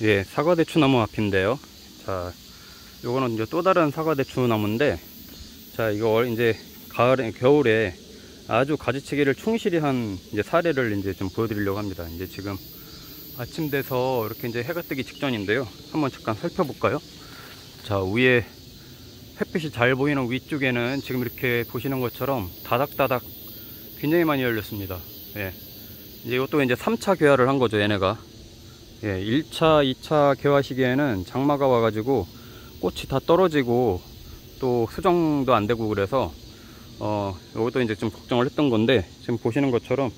예, 사과대추 나무 앞인데요. 자, 요거는 이제 또 다른 사과대추 나무인데, 자, 이거 이제 가을에, 겨울에 아주 가지치기를 충실히 한 이제 사례를 이제 좀 보여드리려고 합니다. 이제 지금 아침 돼서 이렇게 이제 해가 뜨기 직전인데요. 한번 잠깐 살펴볼까요? 자, 위에 햇빛이 잘 보이는 위쪽에는 지금 이렇게 보시는 것처럼 다닥다닥 굉장히 많이 열렸습니다. 예. 이제 이것도 이제 3차 개화를 한 거죠, 얘네가. 예, 1차, 2차 개화 시기에는 장마가 와가지고 꽃이 다 떨어지고 또 수정도 안 되고 그래서 이것도 이제 좀 걱정을 했던 건데, 지금 보시는 것처럼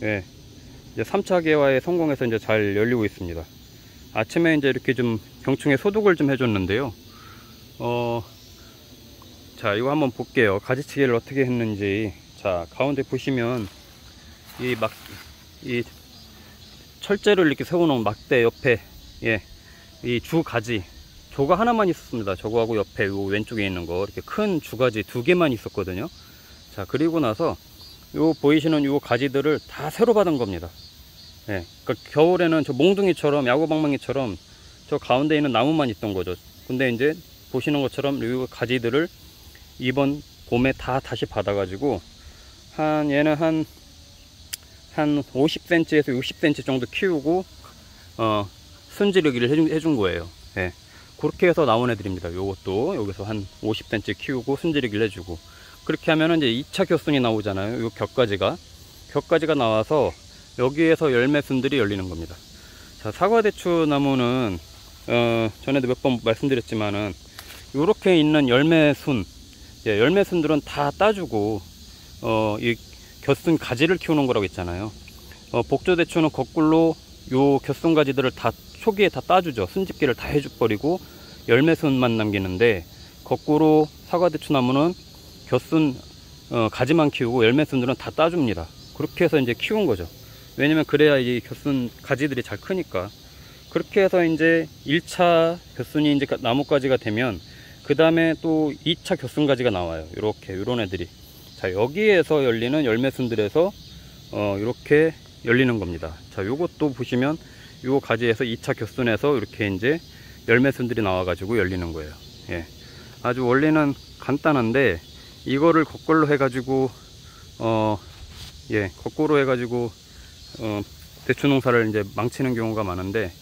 예, 이제 3차 개화에 성공해서 이제 잘 열리고 있습니다. 아침에 이제 이렇게 좀 병충해 소독을 좀 해줬는데요. 자, 이거 한번 볼게요. 가지치기를 어떻게 했는지. 자, 가운데 보시면 이 철제를 이렇게 세워놓은 막대 옆에, 예, 이 주가지, 조가 하나만 있었습니다. 저거하고 옆에 요 왼쪽에 있는 거, 이렇게 큰 주가지 2개만 있었거든요. 자, 그리고 나서 요 보이시는 요 가지들을 다 새로 받은 겁니다. 예, 그러니까 겨울에는 저 몽둥이처럼, 야구방망이처럼 저 가운데 있는 나무만 있던 거죠. 근데 이제 보시는 것처럼 요 가지들을 이번 봄에 다 다시 받아가지고 얘는 한 50cm에서 60cm 정도 키우고 순지르기를 해준 거예요. 예. 그렇게 해서 나온 애들입니다. 요것도 여기서 한 50cm 키우고 순지르기를 해주고, 그렇게 하면은 이제 2차 겨순이 나오잖아요. 요 격가지가 나와서 여기에서 열매순들이 열리는 겁니다. 자, 사과대추 나무는 전에도 몇 번 말씀드렸지만은 요렇게 있는 열매순, 예, 열매순들은 다 따주고 이 겨순 가지를 키우는 거라고 했잖아요. 복조대추는 거꾸로 요 겨순 가지들을 다 초기에 다 따주죠. 순집기를 다 해줘버리고 열매순만 남기는데, 거꾸로 사과대추 나무는 겨순 가지만 키우고 열매순들은 다 따줍니다. 그렇게 해서 이제 키운 거죠. 왜냐면 그래야 이 겨순 가지들이 잘 크니까. 그렇게 해서 이제 1차 겨순이 이제 나뭇가지가 되면 그 다음에 또 2차 겨순 가지가 나와요. 이렇게 요런 애들이. 자, 여기에서 열리는 열매순들에서 이렇게 열리는 겁니다. 자, 요것도 보시면 요 가지에서 2차 겨순에서 이렇게 이제 열매순들이 나와가지고 열리는 거예요. 예. 아주 원리는 간단한데, 이거를 거꾸로 해가지고 거꾸로 해가지고 대추 농사를 이제 망치는 경우가 많은데,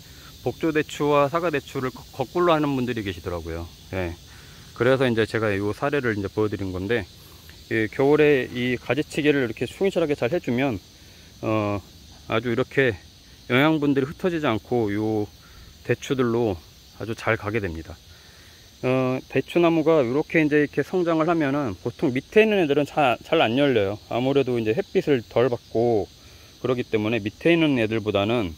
복조대추와 사과대추를 거꾸로 하는 분들이 계시더라고요. 예. 그래서 이제 제가 이 사례를 이제 보여드린 건데, 겨울에 이 가지치기를 이렇게 충실하게 잘 해주면 아주 이렇게 영양분들이 흩어지지 않고 요 대추들로 아주 잘 가게 됩니다. 대추나무가 이렇게 이제 이렇게 성장을 하면은 보통 밑에 있는 애들은 잘 안 열려요. 아무래도 이제 햇빛을 덜 받고 그러기 때문에 밑에 있는 애들보다는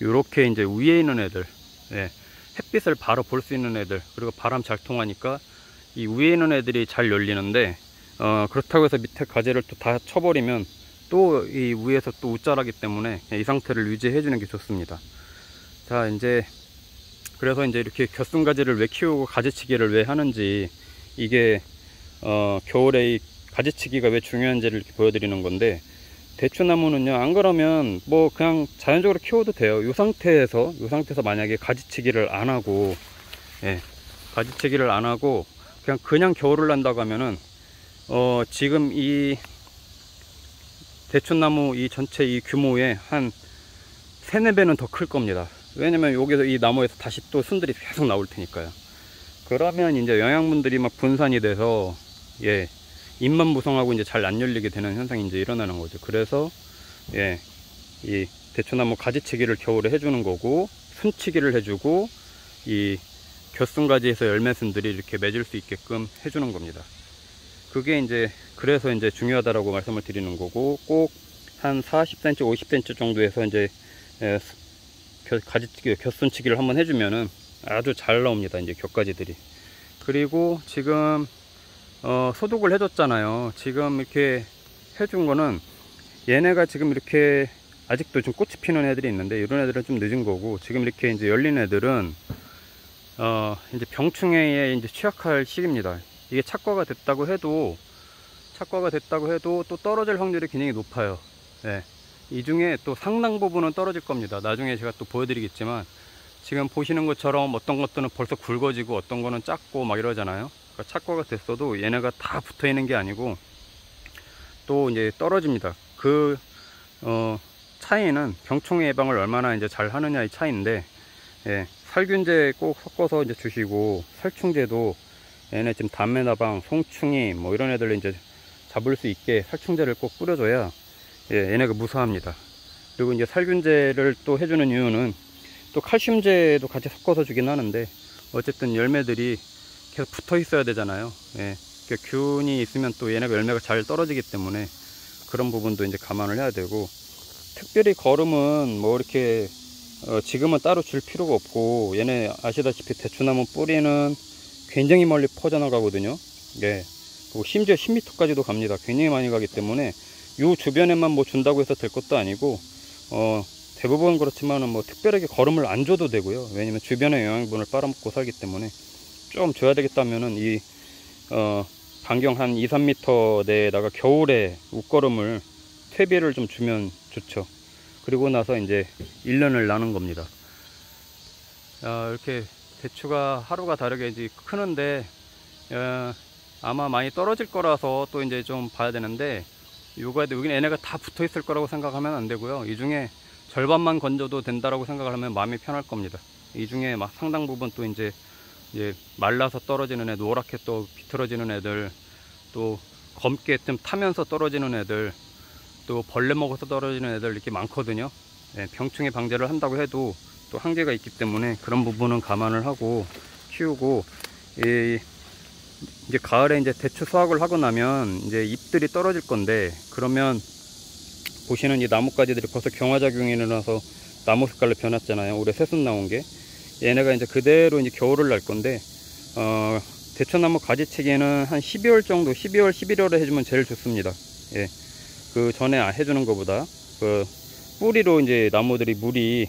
이렇게 이제 위에 있는 애들, 예, 햇빛을 바로 볼 수 있는 애들, 그리고 바람 잘 통하니까 이 위에 있는 애들이 잘 열리는데, 그렇다고 해서 밑에 가지를 또 다 쳐버리면 또 이 위에서 또 웃자라기 때문에 이 상태를 유지해 주는 게 좋습니다. 자, 이제 그래서 이제 이렇게 겨순 가지를 왜 키우고 가지치기를 왜 하는지, 이게 겨울에 이 가지치기가 왜 중요한지를 이렇게 보여드리는 건데, 대추나무는요, 안 그러면 뭐 그냥 자연적으로 키워도 돼요. 이 상태에서 만약에 가지치기를 안 하고, 예, 가지치기를 안 하고 그냥 겨울을 난다고 하면은 지금 이 대추나무 이 전체 이 규모의 한 3-4배는 더 클 겁니다. 왜냐면 여기서 이 나무에서 다시 또 순들이 계속 나올 테니까요. 그러면 이제 영양분들이 막 분산이 돼서, 예, 잎만 무성하고 이제 잘 안 열리게 되는 현상이 이제 일어나는 거죠. 그래서 예, 이 대추나무 가지치기를 겨울에 해주는 거고, 순치기를 해주고, 이 겨순가지에서 열매순들이 이렇게 맺을 수 있게끔 해주는 겁니다. 그게 이제 그래서 이제 중요하다라고 말씀을 드리는 거고, 꼭 한 40cm, 50cm 정도에서 이제 겨순치기를 한번 해주면은 아주 잘 나옵니다. 이제 격가지들이. 그리고 지금 소독을 해줬잖아요. 지금 이렇게 해준 거는, 얘네가 지금 이렇게 아직도 좀 꽃이 피는 애들이 있는데, 이런 애들은 좀 늦은 거고, 지금 이렇게 이제 열린 애들은 이제 병충해에 이제 취약할 시기입니다. 이게 착과가 됐다고 해도 또 떨어질 확률이 굉장히 높아요. 예. 이 중에 또 상당 부분은 떨어질 겁니다. 나중에 제가 또 보여드리겠지만 지금 보시는 것처럼 어떤 것들은 벌써 굵어지고 어떤 거는 작고 막 이러잖아요. 그러니까 착과가 됐어도 얘네가 다 붙어 있는 게 아니고 또 이제 떨어집니다. 그 차이는 병충해 예방을 얼마나 이제 잘 하느냐의 차이인데, 예, 살균제 꼭 섞어서 이제 주시고, 살충제도 얘네 지금 담메나방, 송충이 뭐 이런 애들 이제 잡을 수 있게 살충제를 꼭 뿌려줘야, 예, 얘네가 무사합니다. 그리고 이제 살균제를 또 해주는 이유는 또 칼슘제도 같이 섞어서 주긴 하는데, 어쨌든 열매들이 계속 붙어 있어야 되잖아요. 예, 그러니까 균이 있으면 또 얘네가 열매가 잘 떨어지기 때문에 그런 부분도 이제 감안을 해야 되고, 특별히 거름은 뭐 이렇게 지금은 따로 줄 필요가 없고, 얘네 아시다시피 대추나무 뿌리는 굉장히 멀리 퍼져나가거든요. 예, 그리고 심지어 10m까지도 갑니다. 굉장히 많이 가기 때문에 요 주변에만 뭐 준다고 해서 될 것도 아니고, 대부분 그렇지만은 뭐 특별하게 거름을 안 줘도 되고요. 왜냐면 주변의 영양분을 빨아먹고 살기 때문에 좀 줘야 되겠다면은 이 반경 한 2~3m 내에다가 겨울에 웃거름을 퇴비를 좀 주면 좋죠. 그리고 나서 이제 1년을 나는 겁니다. 이렇게 대추가 하루가 다르게 이제 크는데, 아마 많이 떨어질 거라서 또 이제 좀 봐야 되는데, 여기는 얘네가 다 붙어 있을 거라고 생각하면 안 되고요. 이 중에 절반만 건져도 된다라고 생각을 하면 마음이 편할 겁니다. 이 중에 막 상당 부분 또 이제 말라서 떨어지는 애, 노랗게 또 비틀어지는 애들, 또 검게 좀 타면서 떨어지는 애들, 또 벌레 먹어서 떨어지는 애들 이렇게 많거든요. 예, 병충해 방제를 한다고 해도 또 한계가 있기 때문에 그런 부분은 감안을 하고 키우고, 이제 가을에 이제 대추 수확을 하고 나면 이제 잎들이 떨어질 건데, 그러면 보시는 이 나뭇가지들이 벌써 경화작용이 일어나서 나무 색깔로 변했잖아요. 올해 새순 나온 게. 얘네가 이제 그대로 이제 겨울을 날 건데, 대추나무 가지치기는 한 12월 정도, 12월, 11월에 해주면 제일 좋습니다. 예. 그 전에 해주는 것보다 그 뿌리로 이제 나무들이 물이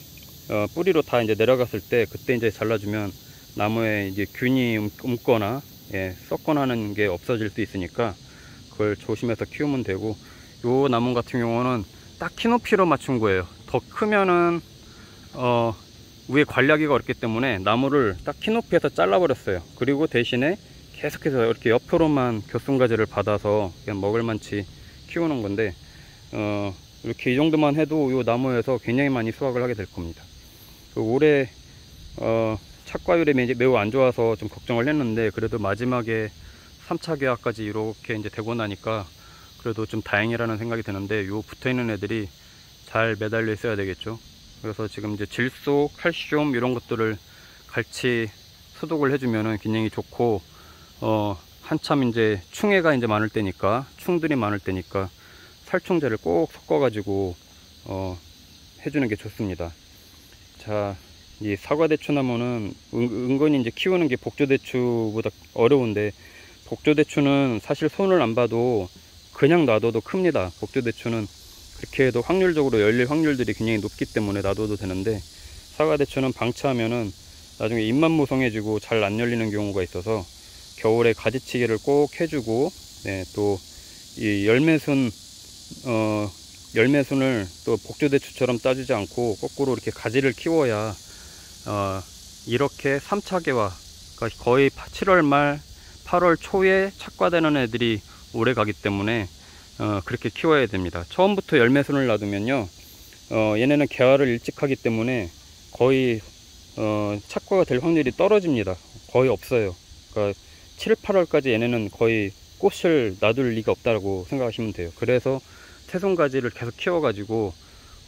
뿌리로 다 이제 내려갔을 때, 그때 이제 잘라주면 나무에 이제 균이 옮거나, 예, 썩거나 하는 게 없어질 수 있으니까 그걸 조심해서 키우면 되고, 요 나무 같은 경우는 딱 키높이로 맞춘 거예요. 더 크면은 위에 관리하기가 어렵기 때문에 나무를 딱 키높이에서 잘라 버렸어요. 그리고 대신에 계속해서 이렇게 옆으로만 겨순가지를 받아서 그냥 먹을만치 키우는 건데, 이렇게 이 정도만 해도 이 나무에서 굉장히 많이 수확을 하게 될 겁니다. 올해 착과율이 매우 안 좋아서 좀 걱정을 했는데, 그래도 마지막에 3차 계약까지 이렇게 이제 되고 나니까 그래도 좀 다행이라는 생각이 드는데, 요 붙어 있는 애들이 잘 매달려 있어야 되겠죠. 그래서 지금 이제 질소, 칼슘 이런 것들을 같이 소독을 해주면은 굉장히 좋고, 한참 이제 충해가 이제 많을 때니까, 충들이 많을 때니까 살충제를 꼭 섞어 가지고 해주는 게 좋습니다. 자, 이 사과대추나무는 은근히 이제 키우는 게 복조대추보다 어려운데, 복조대추는 사실 손을 안 봐도 그냥 놔둬도 큽니다. 복조대추는 그렇게 해도 확률적으로 열릴 확률들이 굉장히 높기 때문에 놔둬도 되는데, 사과대추는 방치하면은 나중에 잎만 무성해지고 잘 안 열리는 경우가 있어서 겨울에 가지치기를 꼭 해주고, 네, 또 이 열매순을 또 복조대추처럼 따주지 않고 거꾸로 이렇게 가지를 키워야 이렇게 3차 개화, 그러니까 거의 7월 말 8월 초에 착과되는 애들이 오래 가기 때문에 그렇게 키워야 됩니다. 처음부터 열매순을 놔두면요, 얘네는 개화를 일찍 하기 때문에 거의 착과가 될 확률이 떨어집니다. 거의 없어요. 그러니까 7, 8월까지 얘네는 거의 꽃을 놔둘 리가 없다고 생각하시면 돼요. 그래서 새순가지를 계속 키워 가지고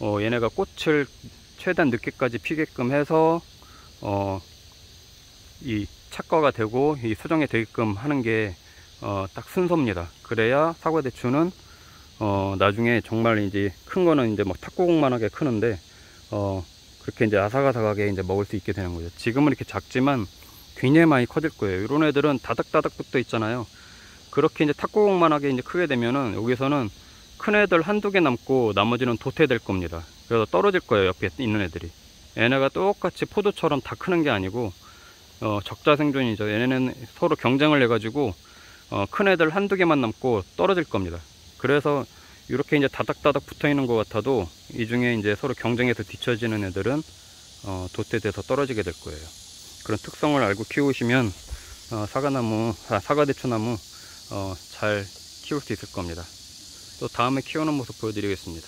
얘네가 꽃을 최대한 늦게까지 피게끔 해서 이 착과가 되고 이 수정이 되게끔 하는 게 딱 순서입니다. 그래야 사과대추는 나중에 정말 이제 큰 거는 이제 막 탁구공만하게 크는데 그렇게 이제 아삭아삭하게 이제 먹을 수 있게 되는 거죠. 지금은 이렇게 작지만 굉장히 많이 커질 거예요. 이런 애들은 다닥다닥 붙어 있잖아요. 그렇게 이제 탁구공만하게 이제 크게 되면은 여기서는 큰 애들 한두 개 남고 나머지는 도태될 겁니다. 그래서 떨어질 거예요, 옆에 있는 애들이. 얘네가 똑같이 포도처럼 다 크는 게 아니고 적자 생존이죠. 얘네는 서로 경쟁을 해가지고 큰 애들 한두 개만 남고 떨어질 겁니다. 그래서 이렇게 이제 다닥다닥 붙어 있는 것 같아도 이 중에 이제 서로 경쟁해서 뒤처지는 애들은 도태돼서 떨어지게 될 거예요. 그런 특성을 알고 키우시면 사과대추나무 잘 키울 수 있을 겁니다. 또 다음에 키우는 모습 보여드리겠습니다.